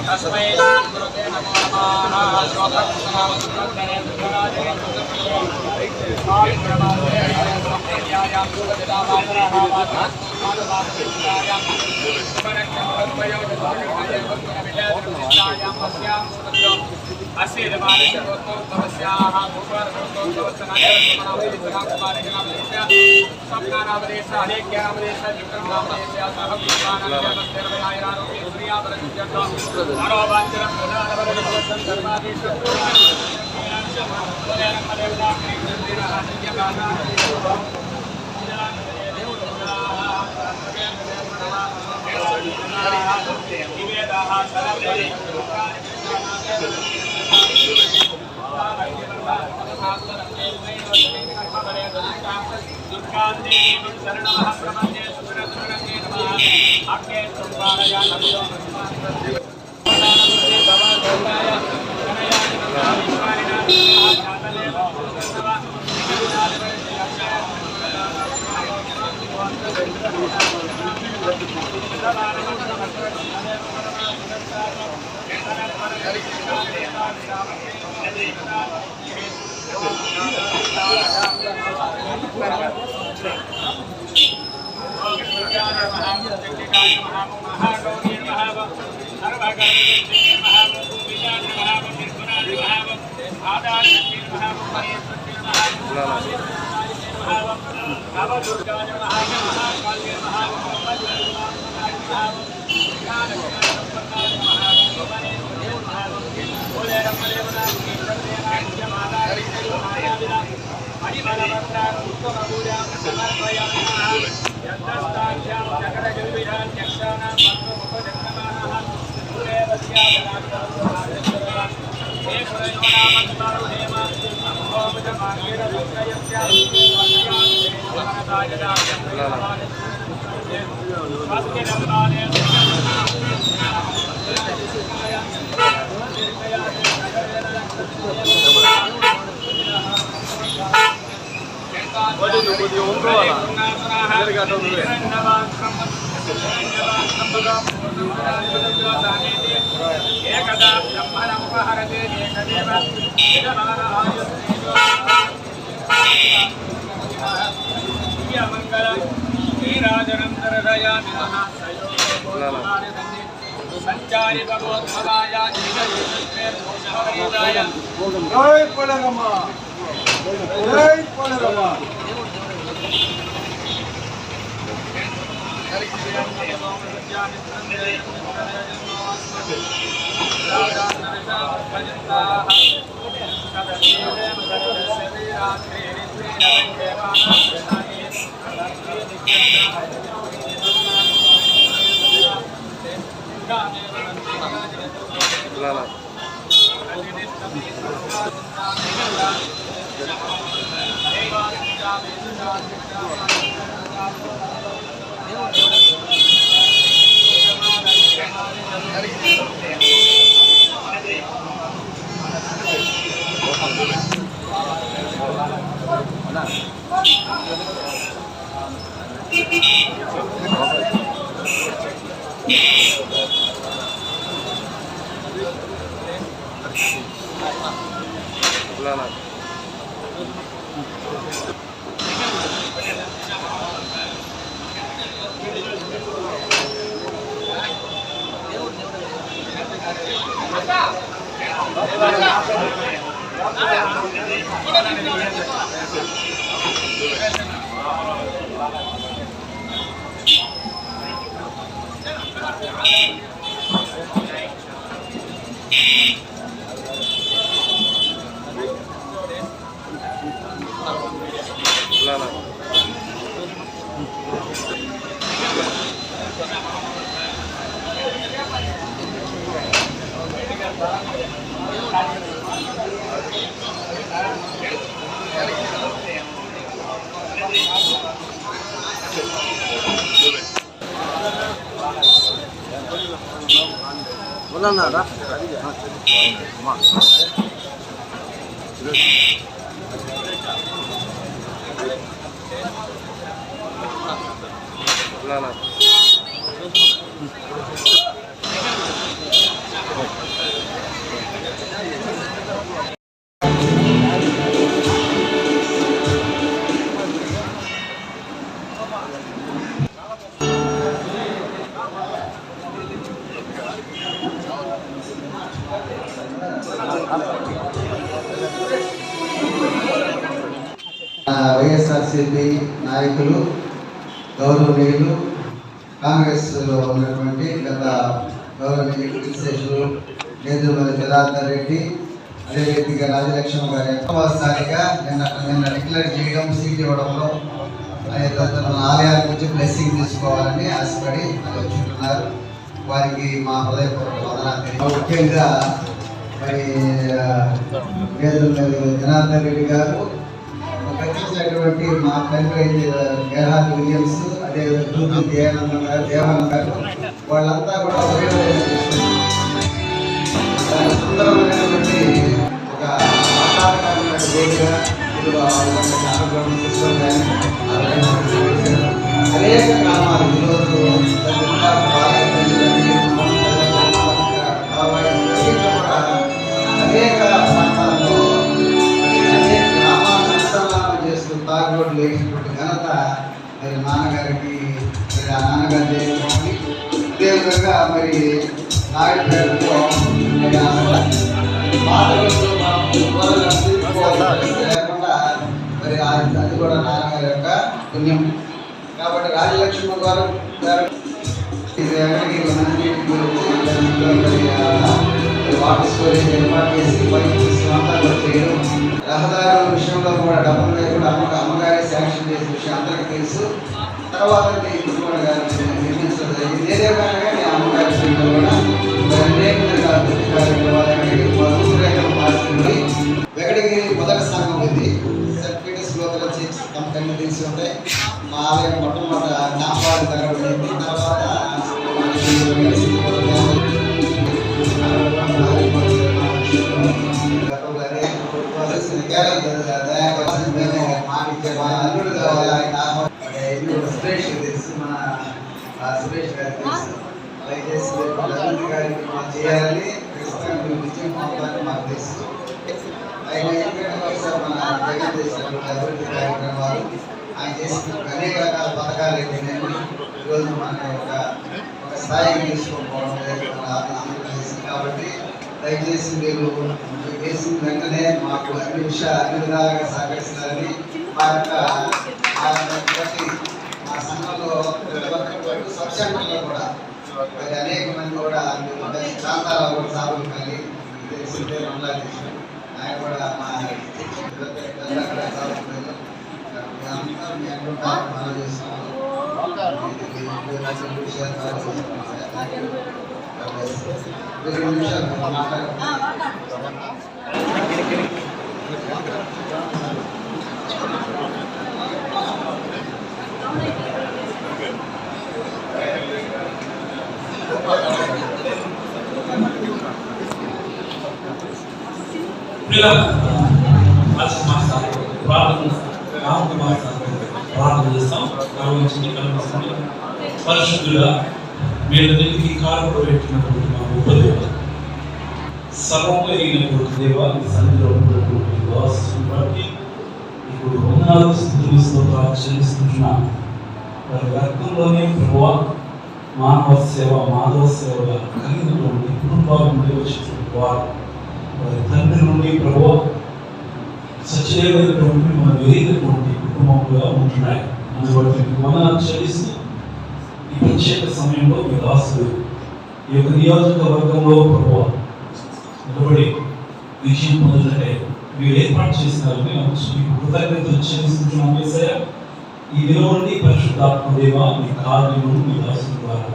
तस्मै गुरुते नमो नमः संचारी भगवत्भवाय जय पलगम्मा जय पलगम्मा Wala na. వైఎస్ఆర్సీపీ నాయకులు, గౌరవనీయులు, కాంగ్రెస్లో ఉన్నటువంటి గత గౌరవనీయులు విశేషులు నేదురుమల్లి జనార్దన్ రెడ్డి, అదే రీతిగా రాజలక్ష్మి గారి వాస్తవానిగా నిన్న డిక్లేర్ చేయడం, సీట్ ఇవ్వడంలో మన ఆలయానికి వచ్చి బ్లెస్సింగ్ తీసుకోవాలని ఆశపడి వచ్చుంటున్నారు. వారికి మా హృదయపూర్వక వందనాలు. ముఖ్యంగా మరి నేదురుమల్లి జనార్దన్ రెడ్డి గారు రచించినటువంటి మా తండ్రి గెర్హార్డ్ విలియమ్స్, అదేవిధంగా దేవానంద గారు వాళ్ళంతా కూడా సుందరమైనటువంటి ఒక ఆహ్లాదకరమైన వేదికగా అనేక గ్రామాలు ఈరోజు అనేక ప్రాంతాల్లో అనేక గ్రామాలను అనుసంధానం చేస్తూ తాగుబోట్లు వేసినటువంటి ఘనత మరి నాన్నగారికి, మరి ఆ నాన్నగారు చేసినటువంటి అదేవిధంగా మరి నాయుడుపేటలో లేకుండా మరి అది కూడా నాన్నగారి యొక్క పుణ్యం. కాబట్టి రాజలక్ష్మి గారు వాటర్ స్టోరేజ్ ఏర్పాటు చేసి చేయడం, రహదారుల విషయంలో కూడా డబ్బులు లేకుండా అమ్మగారే శాంక్షన్ చేసే విషయం అందరికీ తెలుసు. తర్వాత ఇప్పుడు గారు నిర్మించడం జరిగింది. ఏదేమైనా కానీ అమ్మగారి విషయంలో కూడా వెంకటగిరి మొదటి సంఘం ఇది. Saint Peter's local church company తెలిసి ఉంటాయి. మా ఆలయం మొట్టమొదటి నాంబాడి తగ్గబడింది. తర్వాత అల్లుడు కావాలి సురేష్ తెలుసు, మన సురేష్ గారు తెలుసు. దయచేసి అల్లుడి గారికి చేయాలని విజయం పొందాలని మాకు తెలుసు. ఆయన మన జగన్ చేసినటువంటి అభివృద్ధి కార్యక్రమాలు, ఆయన చేసిన అనేక రకాల పథకాలు అయితేనేమి ఈరోజు మన యొక్క ఒక స్థాయికి తీసుకోకపోవడం ఆంధ్రప్రదేశ్. కాబట్టి దయచేసి మీరు వేసిన వెంటనే మాకు అన్ని విధాలుగా సహకరిస్తారని మా యొక్క మా సంఘంలో సబ్ సెంటర్లో కూడా మరి అనేక మంది కూడా ప్రాంతాల్లో కూడా సాగులు కలిగి తెలిసిందే బంగ్లాదేశ్ ఆయన కూడా మా మనం చేస్తున్నాము. ప్రార్థన చేస్తాం. పరిశుద్ధుడా, వీళ్ళకి కాలంలో పెట్టినటువంటి మా ఉపదేవ సర్వం ఎగినటువంటి దేవ సన్నిధిలో ఉన్నటువంటి వాసుని బట్టి ఇప్పుడు వందనాలు స్తుతులు చెల్లిస్తున్నా. వారి రక్తంలోనే ప్రభువ మానవ సేవ, మాధవ సేవగా కలిగినటువంటి కుటుంబాల నుండి వచ్చినటువంటి వారు వారి తండ్రి నుండి ప్రభువ సచైనటువంటి మన వెలిగినటువంటి కుటుంబంగా ఉంటున్నాయి. అందుబట్టి వందనాలు చెల్లిస్తూ ఈ ప్రత్యేక సమయంలో మీ దాసులు ఈ యొక్క నియోజకవర్గంలో ప్రభువ నిలబడి విజయం పొందుతుంటే మీరు ఏర్పాటు చేసినారని మీకు కృతజ్ఞతలు చెల్లిస్తున్నాం. యేసయ్య, ఈ విలువని పరిశుద్ధాత్మ దేవ మీ కార్యము మీ దాసుల ద్వారా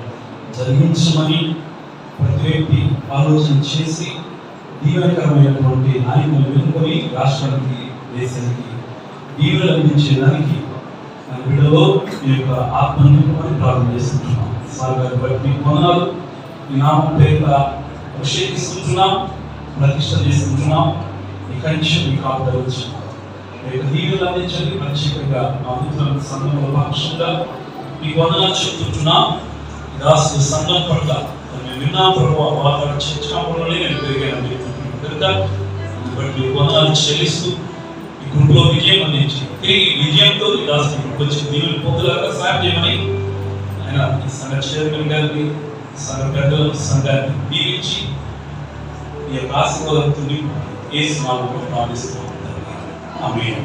జరిగించమని ప్రతి వ్యక్తి ఆలోచన చేసి దీవెనకరమైనటువంటి నాయకులు వెనుకొని రాష్ట్రానికి, దేశానికి దీవెనలు అందించేదానికి వీడిలో మీ యొక్క ఆత్మని ప్రార్థన చేస్తున్నాం. సార్ బట్టి వందనాలు. మీ నామం పేరుట అభిషేకిస్తున్నాం, ప్రతిష్ట చేసుకుంటున్నాం. ఈ కంచె మీ కాపుదలుచున్నాం. మీ యొక్క దీవెనలు అందించండి. ప్రత్యేకంగా మా మిత్రుల సంఘంలో పక్షంగా మీకు వందనాలు చెప్తుంటున్నా దాసు సంఘం పట్ల మేము విన్నా ప్రభు వాళ్ళ చర్చలోనే నేను పెరిగాను కనుక బట్ మీకు వందనాలు చెల్లిస్తూ ఈ గ్రూప్లో విజయం అందించి తిరిగి విజయంతో ఈ దాసు గ్రూప్ వచ్చి దీనిని పొందలాగా సాయం చేయమని ఆయన ఈ సంఘ చైర్మన్ గారిని సంఘ పెద్దలను సంఘాన్ని దీవించి ఈ యొక్క ఆశీర్వాదంతో యేసు నామములో ప్రార్థిస్తూ ఉంటారు. ఆమేన్.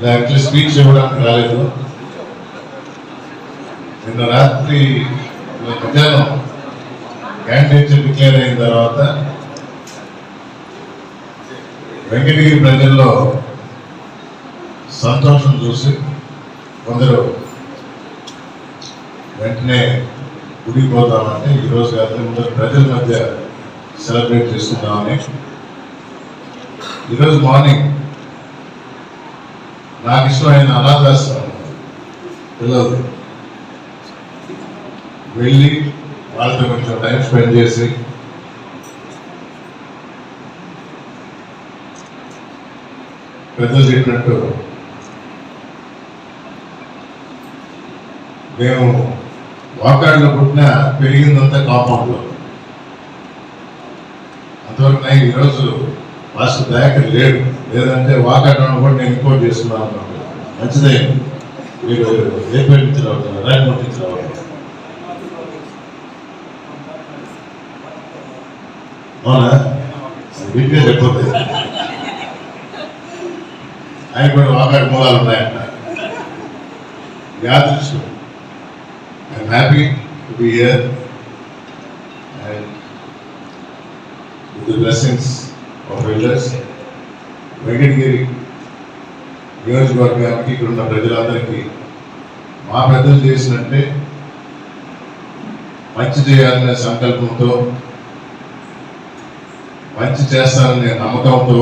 యాక్చువల్లీ స్పీచ్ ఇవ్వడానికి రాలేదు. నిన్న రాత్రి మధ్యాహ్నం క్యాండిడేట్స్ డిక్లేర్ అయిన తర్వాత వెంకటగిరి ప్రజల్లో సంతోషం చూసి కొందరు వెంటనే గుడికి పోదామంటే ఈరోజు కాదు ముందు ప్రజల మధ్య సెలబ్రేట్ చేసుకుందామని ఈరోజు మార్నింగ్ నాకు ఇష్టమైన అనాథాశ్రమం పిల్లలు వెళ్ళి వాళ్ళతో కొంచెం టైం స్పెండ్ చేసి పెద్దలు చెప్పినట్టు మేము వాకాడులో పుట్టిన పెరిగిందంతా కాంపౌండ్లో అంతవరకు నేను ఈరోజు మాస్టర్ దయాకర్ లేడు, లేదంటే వాకాడు కూడా నేను ఇంకోటి చేస్తున్నాను అన్నమాట. మంచిదే, మీరు ఏ పేరు నుంచి రావుతారు, రాజమండ్రి నుంచి రావాలి. అవునా, వీటిగా చెప్పొద్దు. ఆయన కూడా వాకాడు మూలాలు ఉన్నాయంట. యాదృష్టం. I'm happy to be here and with the blessings of elders. Venkatagiri నియోజకవర్గానికి ఇక్కడ ఉన్న ప్రజలందరికీ మా పెద్దలు చేసినట్టే మంచి చేయాలనే సంకల్పంతో, మంచి చేస్తాననే నమ్మకంతో,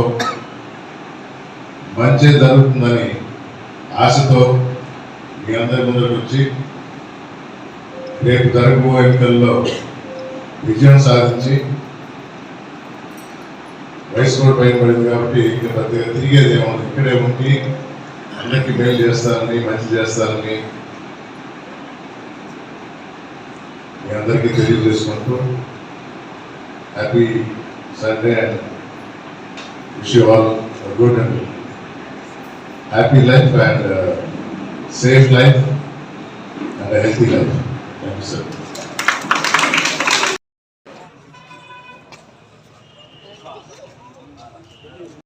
మంచి జరుగుతుందని ఆశతో మీ అందరి ముందుకు వచ్చి రేపు జరగబోయే ఎన్నికల్లో విజయం సాధించి వయసు కూడా పైన పడింది కాబట్టి ఇంకా పెద్దగా తిరిగేది ఏమన్నా ఇక్కడే ఉండి అందరికీ మేలు చేస్తారని, మంచి చేస్తారని మీ అందరికీ తెలియజేసుకుంటూ happy Sunday and wish you all good and happy life and safe life and a healthy life. Thank you, sir.